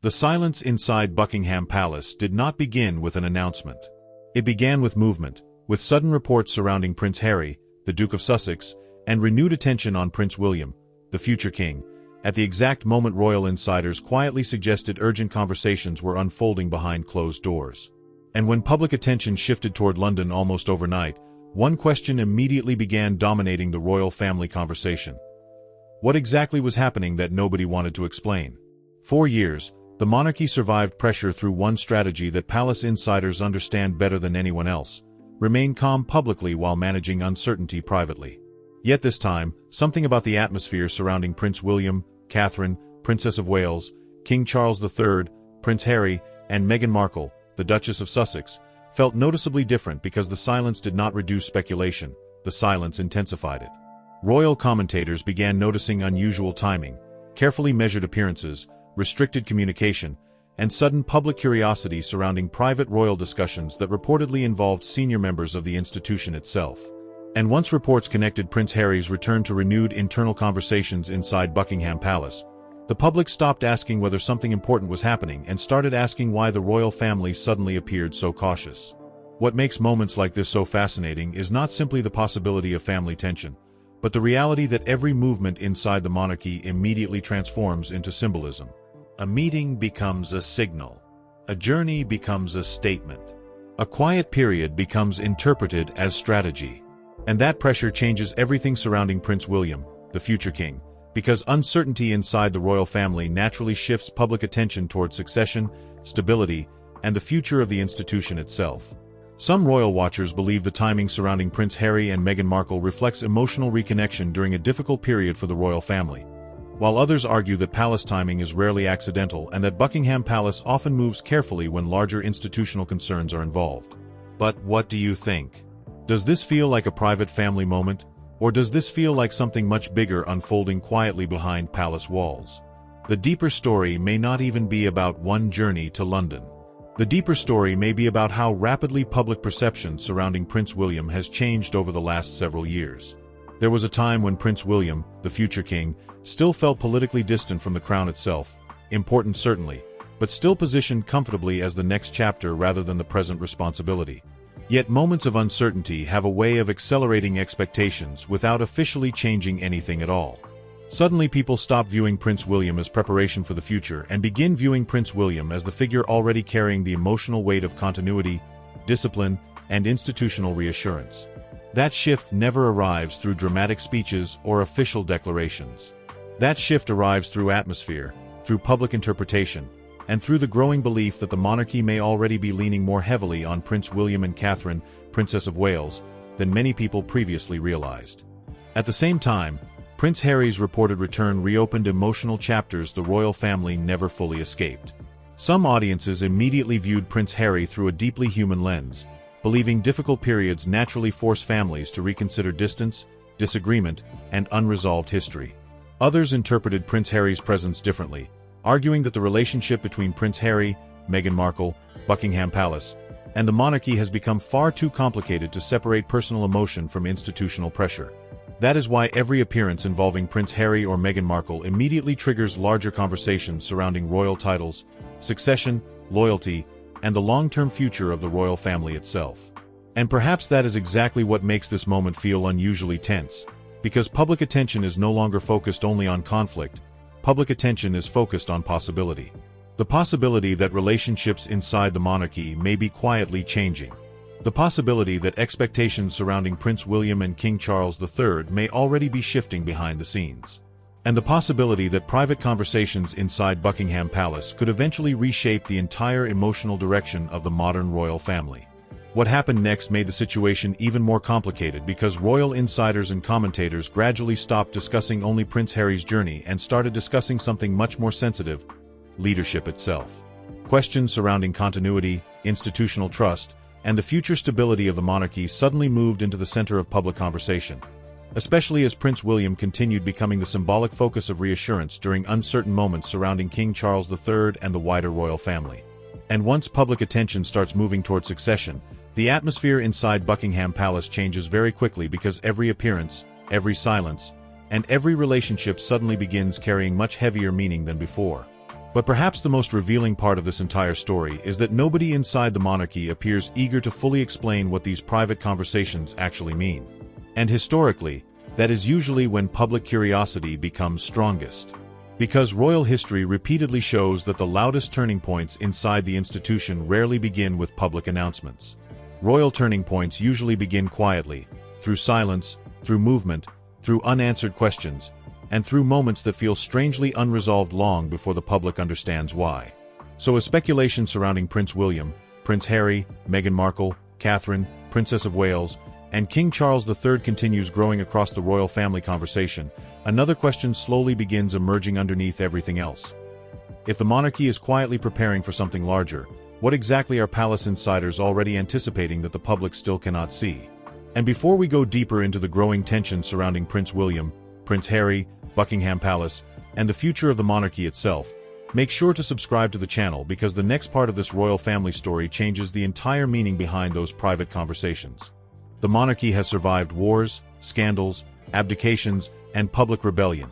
The silence inside Buckingham Palace did not begin with an announcement. It began with movement, with sudden reports surrounding Prince Harry, the Duke of Sussex, and renewed attention on Prince William, the future king, at the exact moment royal insiders quietly suggested urgent conversations were unfolding behind closed doors. And when public attention shifted toward London almost overnight, one question immediately began dominating the royal family conversation. What exactly was happening that nobody wanted to explain? For years, the monarchy survived pressure through one strategy that palace insiders understand better than anyone else: remain calm publicly while managing uncertainty privately. Yet this time, something about the atmosphere surrounding Prince William, Catherine, Princess of Wales, King Charles III, Prince Harry, and Meghan Markle, the Duchess of Sussex, felt noticeably different because the silence did not reduce speculation, the silence intensified it. Royal commentators began noticing unusual timing, carefully measured appearances, restricted communication, and sudden public curiosity surrounding private royal discussions that reportedly involved senior members of the institution itself. And once reports connected Prince Harry's return to renewed internal conversations inside Buckingham Palace, the public stopped asking whether something important was happening and started asking why the royal family suddenly appeared so cautious. What makes moments like this so fascinating is not simply the possibility of family tension, but the reality that every movement inside the monarchy immediately transforms into symbolism. A meeting becomes a signal. A journey becomes a statement. A quiet period becomes interpreted as strategy. And that pressure changes everything surrounding Prince William, the future king, because uncertainty inside the royal family naturally shifts public attention toward succession, stability, and the future of the institution itself. Some royal watchers believe the timing surrounding Prince Harry and Meghan Markle reflects emotional reconnection during a difficult period for the royal family, while others argue that palace timing is rarely accidental and that Buckingham Palace often moves carefully when larger institutional concerns are involved. But what do you think? Does this feel like a private family moment, or does this feel like something much bigger unfolding quietly behind palace walls? The deeper story may not even be about one journey to London. The deeper story may be about how rapidly public perception surrounding Prince William has changed over the last several years. There was a time when Prince William, the future king, still felt politically distant from the crown itself, important certainly, but still positioned comfortably as the next chapter rather than the present responsibility. Yet moments of uncertainty have a way of accelerating expectations without officially changing anything at all. Suddenly people stop viewing Prince William as preparation for the future and begin viewing Prince William as the figure already carrying the emotional weight of continuity, discipline, and institutional reassurance. That shift never arrives through dramatic speeches or official declarations. That shift arrives through atmosphere, through public interpretation, and through the growing belief that the monarchy may already be leaning more heavily on Prince William and Catherine, Princess of Wales, than many people previously realized. At the same time, Prince Harry's reported return reopened emotional chapters the royal family never fully escaped. Some audiences immediately viewed Prince Harry through a deeply human lens, believing difficult periods naturally force families to reconsider distance, disagreement, and unresolved history. Others interpreted Prince Harry's presence differently, arguing that the relationship between Prince Harry, Meghan Markle, Buckingham Palace, and the monarchy has become far too complicated to separate personal emotion from institutional pressure. That is why every appearance involving Prince Harry or Meghan Markle immediately triggers larger conversations surrounding royal titles, succession, loyalty, and the long-term future of the royal family itself. And perhaps that is exactly what makes this moment feel unusually tense, because public attention is no longer focused only on conflict. Public attention is focused on possibility. The possibility that relationships inside the monarchy may be quietly changing. The possibility that expectations surrounding Prince William and King Charles III may already be shifting behind the scenes. And the possibility that private conversations inside Buckingham Palace could eventually reshape the entire emotional direction of the modern royal family. What happened next made the situation even more complicated because royal insiders and commentators gradually stopped discussing only Prince Harry's journey and started discussing something much more sensitive: leadership itself. Questions surrounding continuity, institutional trust, and the future stability of the monarchy suddenly moved into the center of public conversation, especially as Prince William continued becoming the symbolic focus of reassurance during uncertain moments surrounding King Charles III and the wider royal family. And once public attention starts moving toward succession, the atmosphere inside Buckingham Palace changes very quickly because every appearance, every silence, and every relationship suddenly begins carrying much heavier meaning than before. But perhaps the most revealing part of this entire story is that nobody inside the monarchy appears eager to fully explain what these private conversations actually mean. And historically, that is usually when public curiosity becomes strongest. Because royal history repeatedly shows that the loudest turning points inside the institution rarely begin with public announcements. Royal turning points usually begin quietly, through silence, through movement, through unanswered questions, and through moments that feel strangely unresolved long before the public understands why. So as speculation surrounding Prince William, Prince Harry, Meghan Markle, Catherine, Princess of Wales, and King Charles III continues growing across the royal family conversation, another question slowly begins emerging underneath everything else. If the monarchy is quietly preparing for something larger, what exactly are palace insiders already anticipating that the public still cannot see? And before we go deeper into the growing tension surrounding Prince William, Prince Harry, Buckingham Palace, and the future of the monarchy itself, make sure to subscribe to the channel because the next part of this royal family story changes the entire meaning behind those private conversations. The monarchy has survived wars, scandals, abdications, and public rebellion.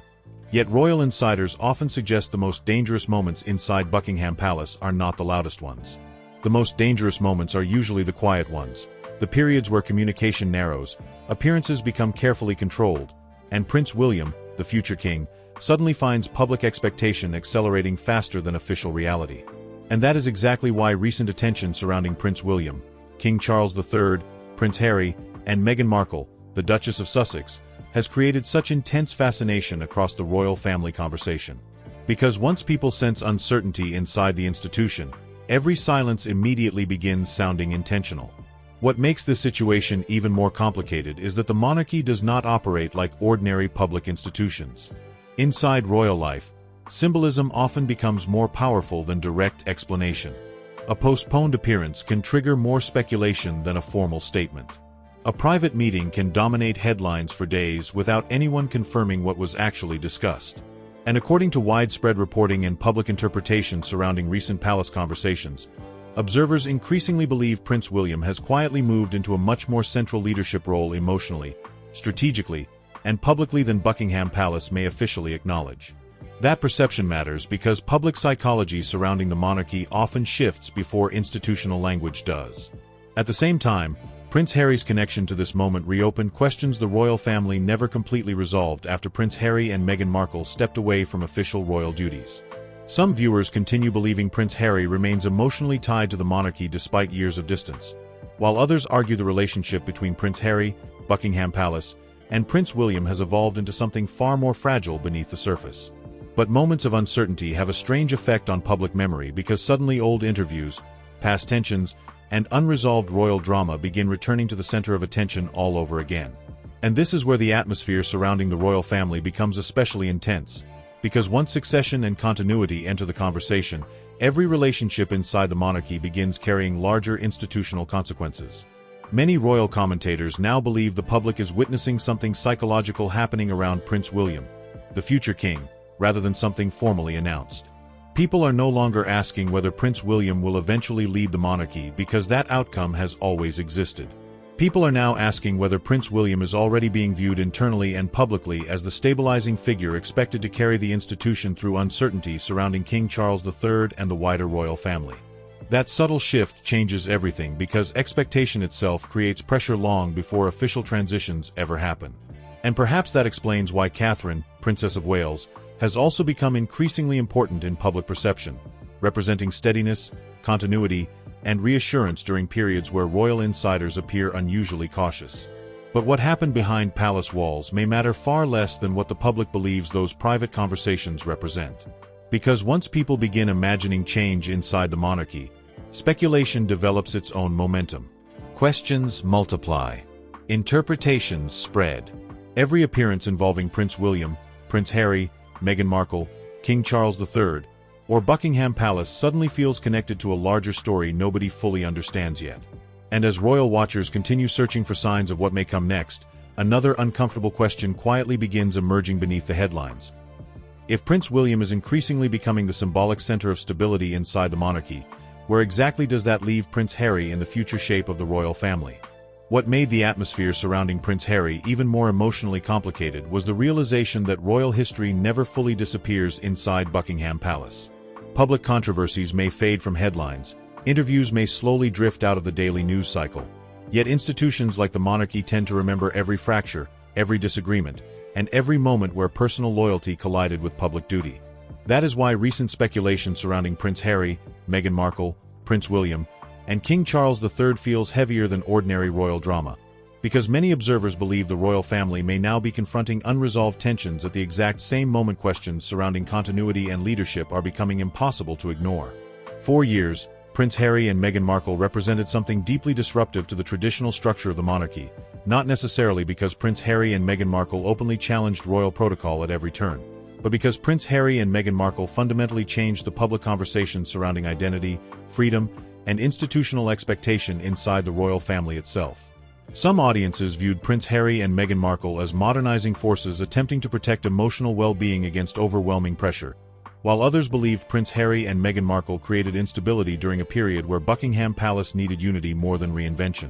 Yet royal insiders often suggest the most dangerous moments inside Buckingham Palace are not the loudest ones. The most dangerous moments are usually the quiet ones, the periods where communication narrows, appearances become carefully controlled, and Prince William, the future king, suddenly finds public expectation accelerating faster than official reality. And that is exactly why recent attention surrounding Prince William, King Charles III, Prince Harry, and Meghan Markle, the Duchess of Sussex, has created such intense fascination across the royal family conversation. Because once people sense uncertainty inside the institution, every silence immediately begins sounding intentional. What makes this situation even more complicated is that the monarchy does not operate like ordinary public institutions. Inside royal life, symbolism often becomes more powerful than direct explanation. A postponed appearance can trigger more speculation than a formal statement. A private meeting can dominate headlines for days without anyone confirming what was actually discussed. And according to widespread reporting and public interpretation surrounding recent palace conversations, observers increasingly believe Prince William has quietly moved into a much more central leadership role emotionally, strategically, and publicly than Buckingham Palace may officially acknowledge. That perception matters because public psychology surrounding the monarchy often shifts before institutional language does. At the same time, Prince Harry's connection to this moment reopened questions the royal family never completely resolved after Prince Harry and Meghan Markle stepped away from official royal duties. Some viewers continue believing Prince Harry remains emotionally tied to the monarchy despite years of distance, while others argue the relationship between Prince Harry, Buckingham Palace, and Prince William has evolved into something far more fragile beneath the surface. But moments of uncertainty have a strange effect on public memory because suddenly old interviews, past tensions, and unresolved royal drama begin returning to the center of attention all over again. And this is where the atmosphere surrounding the royal family becomes especially intense. Because once succession and continuity enter the conversation, every relationship inside the monarchy begins carrying larger institutional consequences. Many royal commentators now believe the public is witnessing something psychological happening around Prince William, the future king, rather than something formally announced. People are no longer asking whether Prince William will eventually lead the monarchy because that outcome has always existed. People are now asking whether Prince William is already being viewed internally and publicly as the stabilizing figure expected to carry the institution through uncertainty surrounding King Charles III and the wider royal family. That subtle shift changes everything because expectation itself creates pressure long before official transitions ever happen. And perhaps that explains why Catherine, Princess of Wales, has also become increasingly important in public perception, representing steadiness, continuity, and reassurance during periods where royal insiders appear unusually cautious. But what happened behind palace walls may matter far less than what the public believes those private conversations represent. Because once people begin imagining change inside the monarchy, speculation develops its own momentum. Questions multiply. Interpretations spread. Every appearance involving Prince William, Prince Harry, Meghan Markle, King Charles III, or Buckingham Palace suddenly feels connected to a larger story nobody fully understands yet. And as royal watchers continue searching for signs of what may come next, another uncomfortable question quietly begins emerging beneath the headlines. If Prince William is increasingly becoming the symbolic center of stability inside the monarchy, where exactly does that leave Prince Harry in the future shape of the royal family? What made the atmosphere surrounding Prince Harry even more emotionally complicated was the realization that royal history never fully disappears inside Buckingham Palace. Public controversies may fade from headlines, interviews may slowly drift out of the daily news cycle. Yet institutions like the monarchy tend to remember every fracture, every disagreement, and every moment where personal loyalty collided with public duty. That is why recent speculation surrounding Prince Harry, Meghan Markle, Prince William, and King Charles III feels heavier than ordinary royal drama. Because many observers believe the royal family may now be confronting unresolved tensions at the exact same moment questions surrounding continuity and leadership are becoming impossible to ignore. For years, Prince Harry and Meghan Markle represented something deeply disruptive to the traditional structure of the monarchy, not necessarily because Prince Harry and Meghan Markle openly challenged royal protocol at every turn, but because Prince Harry and Meghan Markle fundamentally changed the public conversation surrounding identity, freedom, and institutional expectation inside the royal family itself. Some audiences viewed Prince Harry and Meghan Markle as modernizing forces attempting to protect emotional well-being against overwhelming pressure, while others believed Prince Harry and Meghan Markle created instability during a period where Buckingham Palace needed unity more than reinvention.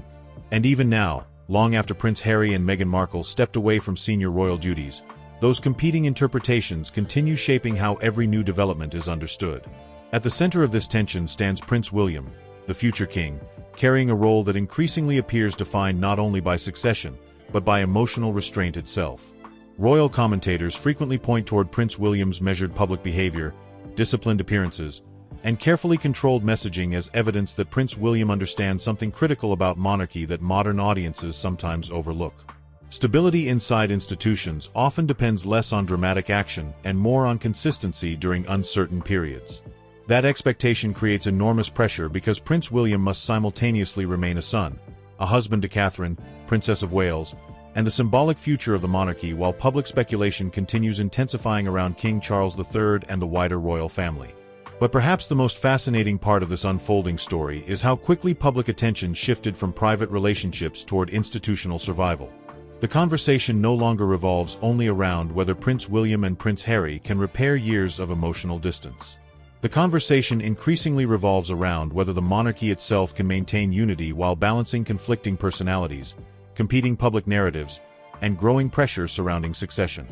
And even now, long after Prince Harry and Meghan Markle stepped away from senior royal duties, those competing interpretations continue shaping how every new development is understood. At the center of this tension stands Prince William, the future king, carrying a role that increasingly appears defined not only by succession, but by emotional restraint itself. Royal commentators frequently point toward Prince William's measured public behavior, disciplined appearances, and carefully controlled messaging as evidence that Prince William understands something critical about monarchy that modern audiences sometimes overlook. Stability inside institutions often depends less on dramatic action and more on consistency during uncertain periods. That expectation creates enormous pressure because Prince William must simultaneously remain a son, a husband to Catherine, Princess of Wales, and the symbolic future of the monarchy while public speculation continues intensifying around King Charles III and the wider royal family. But perhaps the most fascinating part of this unfolding story is how quickly public attention shifted from private relationships toward institutional survival. The conversation no longer revolves only around whether Prince William and Prince Harry can repair years of emotional distance. The conversation increasingly revolves around whether the monarchy itself can maintain unity while balancing conflicting personalities, competing public narratives, and growing pressure surrounding succession.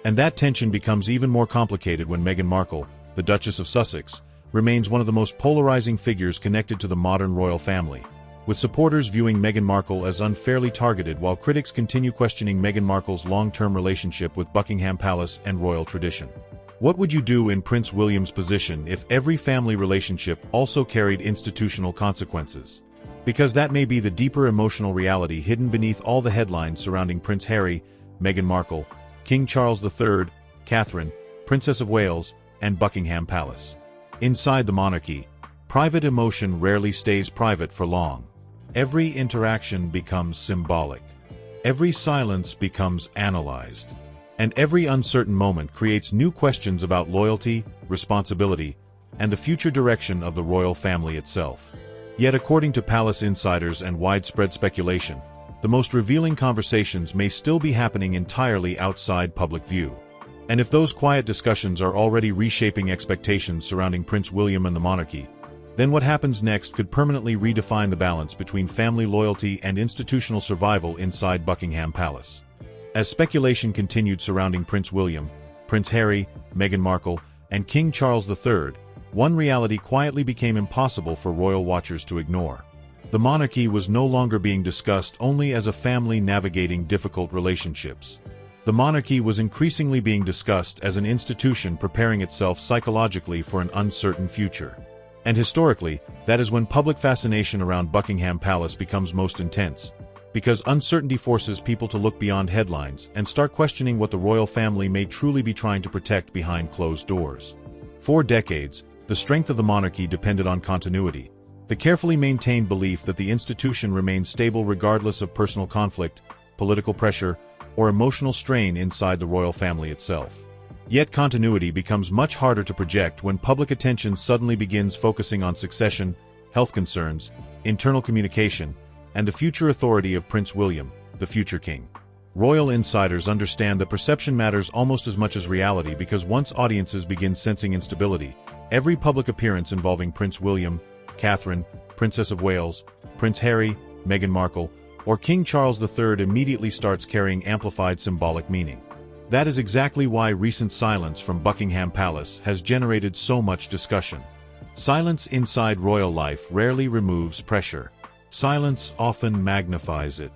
And that tension becomes even more complicated when Meghan Markle, the Duchess of Sussex, remains one of the most polarizing figures connected to the modern royal family, with supporters viewing Meghan Markle as unfairly targeted while critics continue questioning Meghan Markle's long-term relationship with Buckingham Palace and royal tradition. What would you do in Prince William's position if every family relationship also carried institutional consequences? Because that may be the deeper emotional reality hidden beneath all the headlines surrounding Prince Harry, Meghan Markle, King Charles III, Catherine, Princess of Wales, and Buckingham Palace. Inside the monarchy, private emotion rarely stays private for long. Every interaction becomes symbolic. Every silence becomes analyzed. And every uncertain moment creates new questions about loyalty, responsibility, and the future direction of the royal family itself. Yet according to palace insiders and widespread speculation, the most revealing conversations may still be happening entirely outside public view. And if those quiet discussions are already reshaping expectations surrounding Prince William and the monarchy, then what happens next could permanently redefine the balance between family loyalty and institutional survival inside Buckingham Palace. As speculation continued surrounding Prince William, Prince Harry, Meghan Markle, and King Charles III, one reality quietly became impossible for royal watchers to ignore. The monarchy was no longer being discussed only as a family navigating difficult relationships. The monarchy was increasingly being discussed as an institution preparing itself psychologically for an uncertain future. And historically, that is when public fascination around Buckingham Palace becomes most intense, because uncertainty forces people to look beyond headlines and start questioning what the royal family may truly be trying to protect behind closed doors. For decades, the strength of the monarchy depended on continuity, the carefully maintained belief that the institution remained stable regardless of personal conflict, political pressure, or emotional strain inside the royal family itself. Yet continuity becomes much harder to project when public attention suddenly begins focusing on succession, health concerns, internal communication, and the future authority of Prince William, the future king. Royal insiders understand that perception matters almost as much as reality because once audiences begin sensing instability, every public appearance involving Prince William, Catherine, Princess of Wales, Prince Harry, Meghan Markle, or King Charles III immediately starts carrying amplified symbolic meaning. That is exactly why recent silence from Buckingham Palace has generated so much discussion. Silence inside royal life rarely removes pressure. Silence often magnifies it.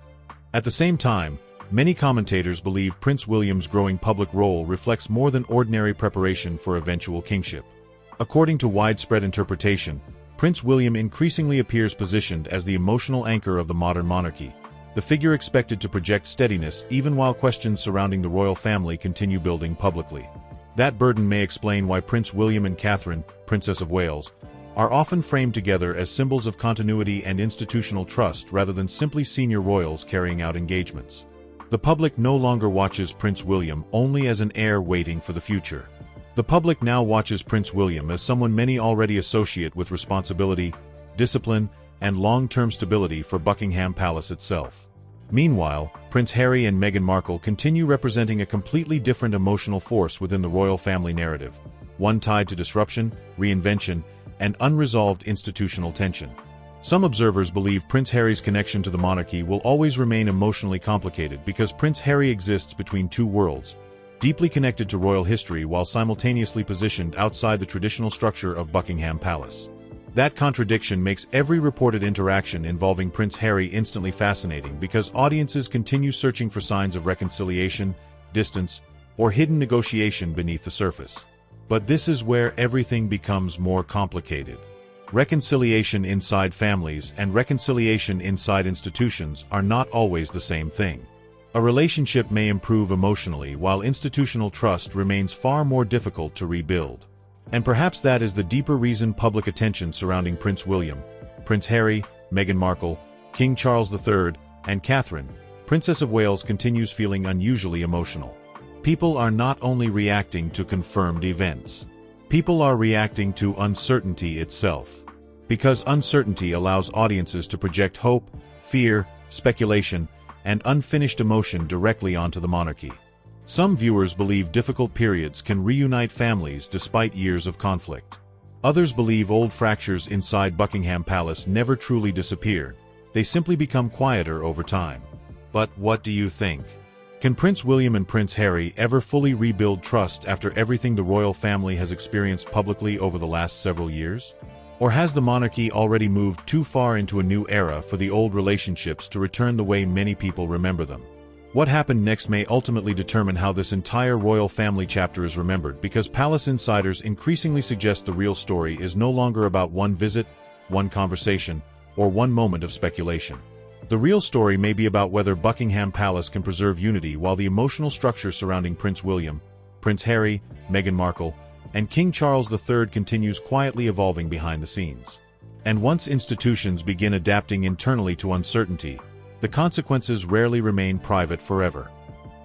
At the same time, many commentators believe Prince William's growing public role reflects more than ordinary preparation for eventual kingship. According to widespread interpretation, Prince William increasingly appears positioned as the emotional anchor of the modern monarchy, the figure expected to project steadiness even while questions surrounding the royal family continue building publicly. That burden may explain why Prince William and Catherine, Princess of Wales, are often framed together as symbols of continuity and institutional trust rather than simply senior royals carrying out engagements. The public no longer watches Prince William only as an heir waiting for the future. The public now watches Prince William as someone many already associate with responsibility, discipline, and long-term stability for Buckingham Palace itself. Meanwhile, Prince Harry and Meghan Markle continue representing a completely different emotional force within the royal family narrative, one tied to disruption, reinvention, and unresolved institutional tension. Some observers believe Prince Harry's connection to the monarchy will always remain emotionally complicated because Prince Harry exists between two worlds, deeply connected to royal history while simultaneously positioned outside the traditional structure of Buckingham Palace. That contradiction makes every reported interaction involving Prince Harry instantly fascinating because audiences continue searching for signs of reconciliation, distance, or hidden negotiation beneath the surface. But this is where everything becomes more complicated. Reconciliation inside families and reconciliation inside institutions are not always the same thing. A relationship may improve emotionally while institutional trust remains far more difficult to rebuild. And perhaps that is the deeper reason public attention surrounding Prince William, Prince Harry, Meghan Markle, King Charles III, and Catherine, Princess of Wales continues feeling unusually emotional. People are not only reacting to confirmed events. People are reacting to uncertainty itself. Because uncertainty allows audiences to project hope, fear, speculation, and unfinished emotion directly onto the monarchy. Some viewers believe difficult periods can reunite families despite years of conflict. Others believe old fractures inside Buckingham Palace never truly disappear, they simply become quieter over time. But what do you think? Can Prince William and Prince Harry ever fully rebuild trust after everything the royal family has experienced publicly over the last several years? Or has the monarchy already moved too far into a new era for the old relationships to return the way many people remember them? What happened next may ultimately determine how this entire royal family chapter is remembered because palace insiders increasingly suggest the real story is no longer about one visit, one conversation, or one moment of speculation. The real story may be about whether Buckingham Palace can preserve unity while the emotional structure surrounding Prince William, Prince Harry, Meghan Markle, and King Charles III continues quietly evolving behind the scenes. And once institutions begin adapting internally to uncertainty, the consequences rarely remain private forever.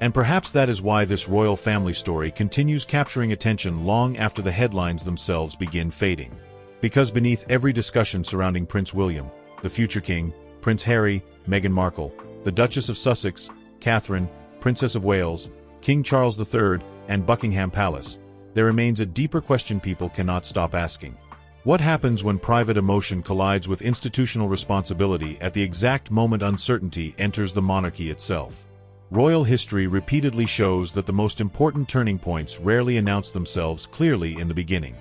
And perhaps that is why this royal family story continues capturing attention long after the headlines themselves begin fading. Because beneath every discussion surrounding Prince William, the future king, Prince Harry, Meghan Markle, the Duchess of Sussex, Catherine, Princess of Wales, King Charles III, and Buckingham Palace, there remains a deeper question people cannot stop asking. What happens when private emotion collides with institutional responsibility at the exact moment uncertainty enters the monarchy itself? Royal history repeatedly shows that the most important turning points rarely announce themselves clearly in the beginning.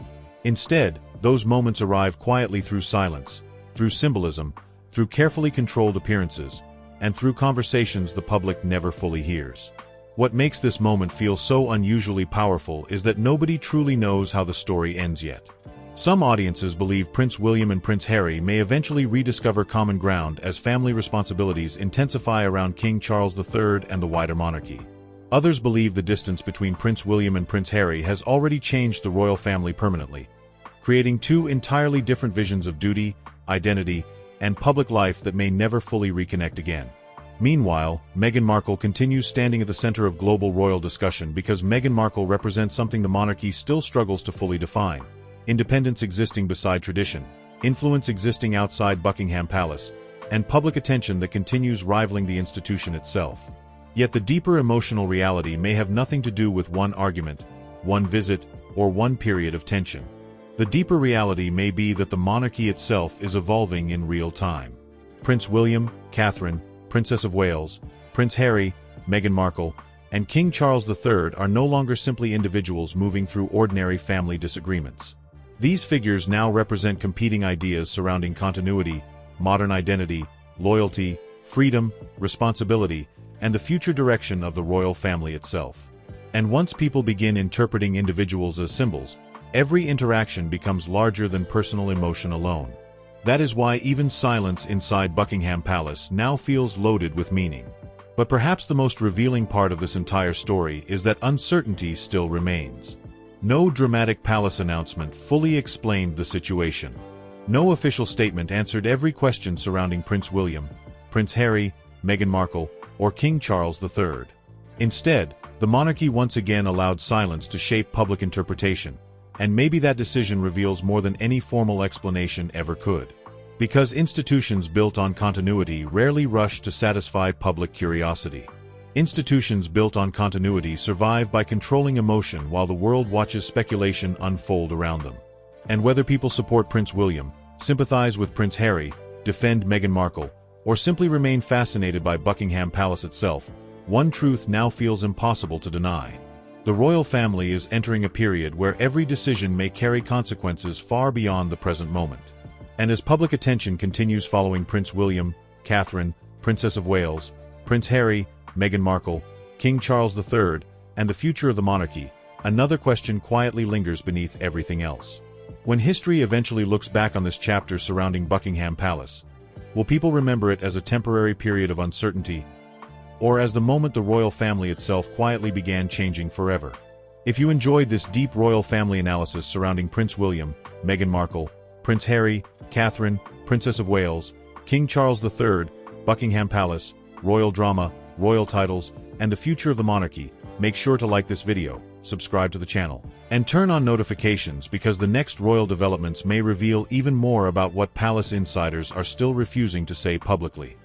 Instead, those moments arrive quietly through silence, through symbolism, through carefully controlled appearances, and through conversations the public never fully hears. What makes this moment feel so unusually powerful is that nobody truly knows how the story ends yet. Some audiences believe Prince William and Prince Harry may eventually rediscover common ground as family responsibilities intensify around King Charles III and the wider monarchy. Others believe the distance between Prince William and Prince Harry has already changed the royal family permanently, creating two entirely different visions of duty, identity, and public life that may never fully reconnect again. Meanwhile, Meghan Markle continues standing at the center of global royal discussion because Meghan Markle represents something the monarchy still struggles to fully define: independence existing beside tradition, influence existing outside Buckingham Palace, and public attention that continues rivaling the institution itself. Yet the deeper emotional reality may have nothing to do with one argument, one visit, or one period of tension. The deeper reality may be that the monarchy itself is evolving in real time. Prince William, Catherine, Princess of Wales, Prince Harry, Meghan Markle, and King Charles III are no longer simply individuals moving through ordinary family disagreements. These figures now represent competing ideas surrounding continuity, modern identity, loyalty, freedom, responsibility, and the future direction of the royal family itself. And once people begin interpreting individuals as symbols, every interaction becomes larger than personal emotion alone. That is why even silence inside Buckingham Palace now feels loaded with meaning. But perhaps the most revealing part of this entire story is that uncertainty still remains. No dramatic palace announcement fully explained the situation. No official statement answered every question surrounding Prince William, Prince Harry, Meghan Markle, or King Charles III. Instead, the monarchy once again allowed silence to shape public interpretation, and maybe that decision reveals more than any formal explanation ever could. Because institutions built on continuity rarely rush to satisfy public curiosity. Institutions built on continuity survive by controlling emotion while the world watches speculation unfold around them. And whether people support Prince William, sympathize with Prince Harry, defend Meghan Markle, or simply remain fascinated by Buckingham Palace itself, one truth now feels impossible to deny. The royal family is entering a period where every decision may carry consequences far beyond the present moment. And as public attention continues following Prince William, Catherine, Princess of Wales, Prince Harry, Meghan Markle, King Charles III, and the future of the monarchy, another question quietly lingers beneath everything else. When history eventually looks back on this chapter surrounding Buckingham Palace, will people remember it as a temporary period of uncertainty, or as the moment the royal family itself quietly began changing forever? If you enjoyed this deep royal family analysis surrounding Prince William, Meghan Markle, Prince Harry, Catherine, Princess of Wales, King Charles III, Buckingham Palace, royal drama, royal titles, and the future of the monarchy, make sure to like this video, subscribe to the channel, and turn on notifications because the next royal developments may reveal even more about what palace insiders are still refusing to say publicly.